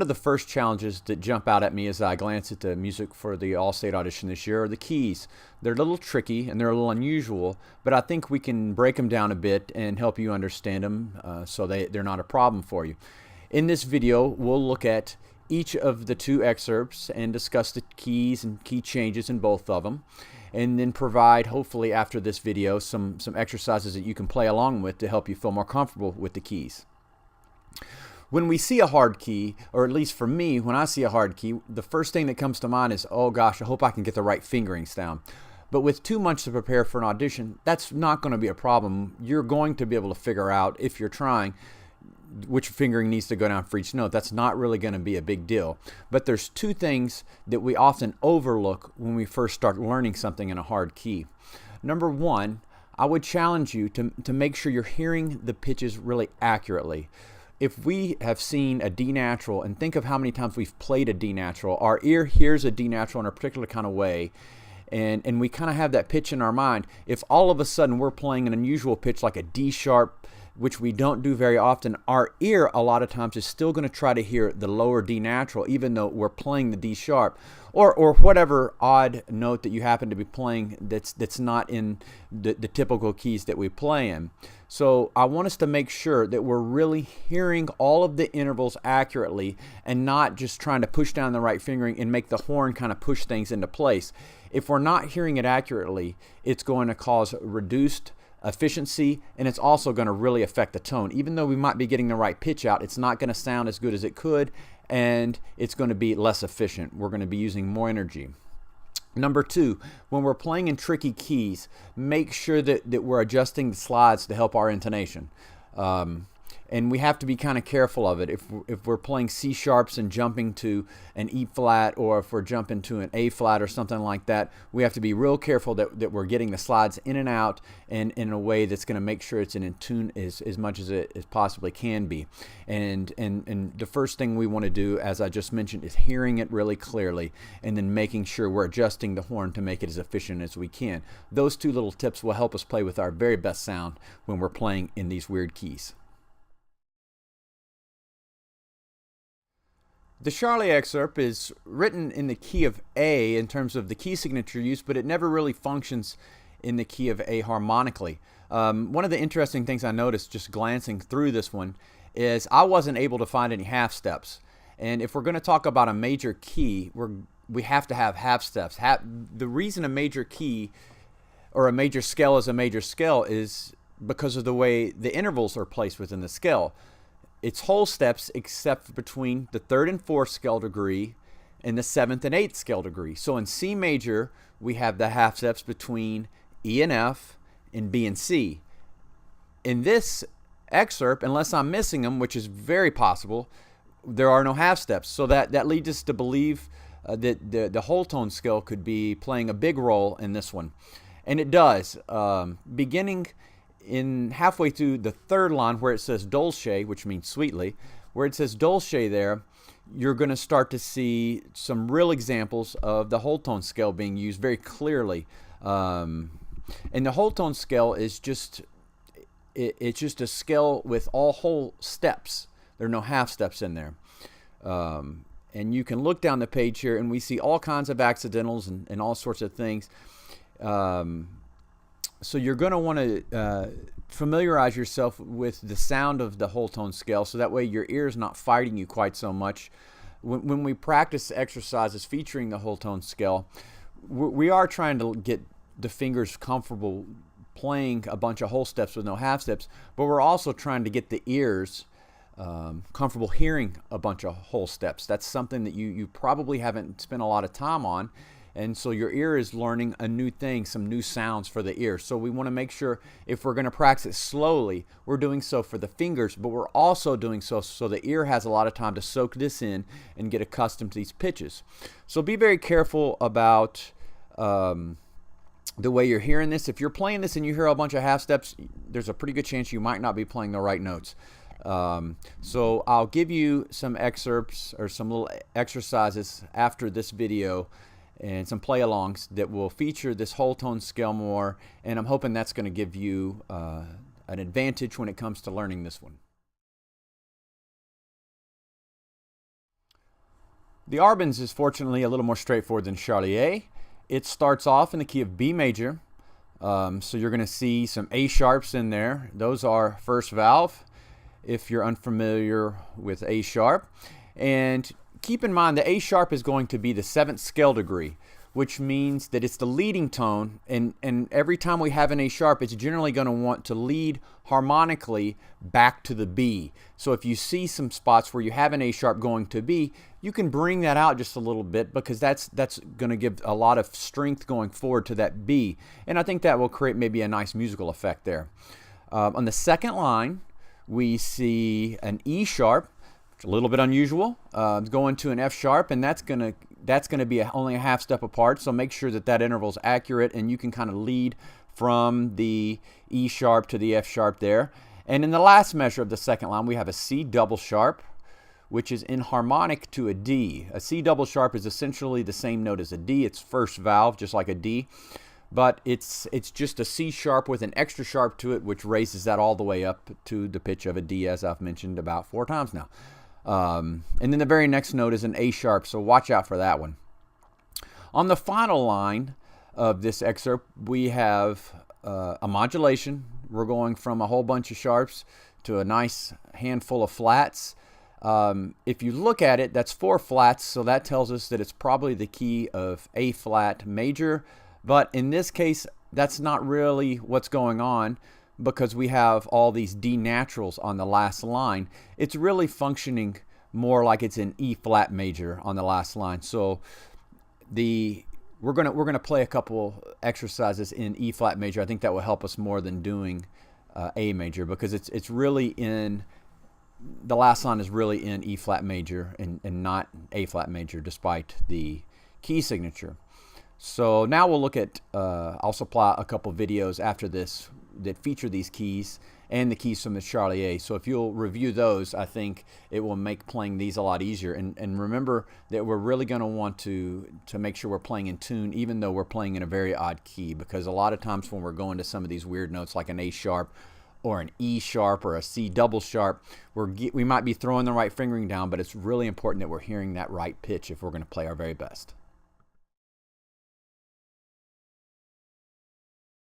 of the first challenges that jump out at me as I glance at the music for the All-State audition this year are the keys. They're a little tricky and they're a little unusual, but I think we can break them down a bit and help you understand them so they're not a problem for you. In this video, we'll look at each of the two excerpts and discuss the keys and key changes in both of them, and then provide, hopefully after this video, some exercises that you can play along with to help you feel more comfortable with the keys. When we see a hard key, or at least for me, when I see a hard key, the first thing that comes to mind is, oh gosh, I hope I can get the right fingerings down. But with too much to prepare for an audition, that's not going to be a problem. You're going to be able to figure out, if you're trying, which fingering needs to go down for each note. That's not really going to be a big deal. But there's two things that we often overlook when we first start learning something in a hard key. Number one, I would challenge you to make sure you're hearing the pitches really accurately. If we have seen a D natural, and think of how many times we've played a D natural, our ear hears a D natural in a particular kind of way, and we kind of have that pitch in our mind. If all of a sudden we're playing an unusual pitch like a D sharp, which we don't do very often, our ear a lot of times is still going to try to hear the lower D natural even though we're playing the D sharp, or whatever odd note that you happen to be playing that's not in the typical keys that we play in. So I want us to make sure that we're really hearing all of the intervals accurately and not just trying to push down the right fingering and make the horn kind of push things into place. If we're not hearing it accurately, it's going to cause reduced efficiency, and it's also going to really affect the tone. Even though we might be getting the right pitch out, it's not going to sound as good as it could, and it's going to be less efficient. We're going to be using more energy. Number two, when we're playing in tricky keys, make sure that we're adjusting the slides to help our intonation. And we have to be kind of careful of it. If we're playing C sharps and jumping to an E flat, or if we're jumping to an A flat or something like that, we have to be real careful that we're getting the slides in and out and in a way that's going to make sure it's in tune as much as it possibly can be. And the first thing we want to do, as I just mentioned, is hearing it really clearly and then making sure we're adjusting the horn to make it as efficient as we can. Those two little tips will help us play with our very best sound when we're playing in these weird keys. The Charlie excerpt is written in the key of A in terms of the key signature used, but it never really functions in the key of A harmonically. One of the interesting things I noticed just glancing through this one is I wasn't able to find any half steps. And if we're going to talk about a major key, we have to have half steps. The reason a major key or a major scale is a major scale is because of the way the intervals are placed within the scale. It's whole steps except between the 3rd and 4th scale degree and the 7th and 8th scale degree. So in C major, we have the half steps between E and F and B and C. In this excerpt, unless I'm missing them, which is very possible, there are no half steps. So that leads us to believe that the whole tone scale could be playing a big role in this one. And it does. Beginning in halfway through the 3rd line where it says dolce, which means sweetly, where it says dolce there, you're going to start to see some real examples of the whole tone scale being used very clearly. And the whole tone scale is it's just a scale with all whole steps. There are no half steps in there. And you can look down the page here and we see all kinds of accidentals and all sorts of things. So you're going to want to familiarize yourself with the sound of the whole tone scale, so that way your ear is not fighting you quite so much. When we practice exercises featuring the whole tone scale, we are trying to get the fingers comfortable playing a bunch of whole steps with no half steps, but we're also trying to get the ears comfortable hearing a bunch of whole steps. That's something that you probably haven't spent a lot of time on. And so your ear is learning a new thing, some new sounds for the ear. So we want to make sure if we're going to practice slowly, we're doing so for the fingers, but we're also doing so the ear has a lot of time to soak this in and get accustomed to these pitches. So be very careful about the way you're hearing this. If you're playing this and you hear a bunch of half steps, there's a pretty good chance you might not be playing the right notes. So I'll give you some excerpts or some little exercises after this video and some play-alongs that will feature this whole tone scale more, and I'm hoping that's going to give you an advantage when it comes to learning this one. The Arban's is fortunately a little more straightforward than Charlier. It starts off in the key of B major. So you're going to see some A sharps in there. Those are first valve if you're unfamiliar with A sharp. And keep in mind the A sharp is going to be the 7th scale degree, which means that it's the leading tone, and every time we have an A sharp, it's generally going to want to lead harmonically back to the B. So if you see some spots where you have an A sharp going to B, you can bring that out just a little bit, because that's going to give a lot of strength going forward to that B, and I think that will create maybe a nice musical effect there. On the second line, we see an E sharp, which is a little bit unusual, going to an F sharp, and that's going to be only a half step apart, so make sure that that interval is accurate and you can kind of lead from the E sharp to the F sharp there. And in the last measure of the second line, we have a C double sharp, which is in harmonic to a D. A C double sharp is essentially the same note as a D. It's first valve, just like a D, but it's just a C sharp with an extra sharp to it, which raises that all the way up to the pitch of a D, as I've mentioned about 4 times now. And then the very next note is an A sharp, so watch out for that one. On the final line of this excerpt, we have a modulation. We're going from a whole bunch of sharps to a nice handful of flats. If you look at it, that's 4 flats, so that tells us that it's probably the key of A flat major, but in this case, that's not really what's going on, because we have all these D naturals on the last line. It's really functioning more like it's in E flat major on the last line. So we're gonna play a couple exercises in E flat major. I think that will help us more than doing A major, because it's really in the last line is really in E flat major and not A flat major, despite the key signature. So now we'll look at I'll supply a couple videos after this that feature these keys and the keys from the Charlier. So if you'll review those, I think it will make playing these a lot easier. And remember that we're really going to want to make sure we're playing in tune, even though we're playing in a very odd key, because a lot of times when we're going to some of these weird notes like an A sharp or an E sharp or a C double sharp, we might be throwing the right fingering down, but it's really important that we're hearing that right pitch if we're going to play our very best.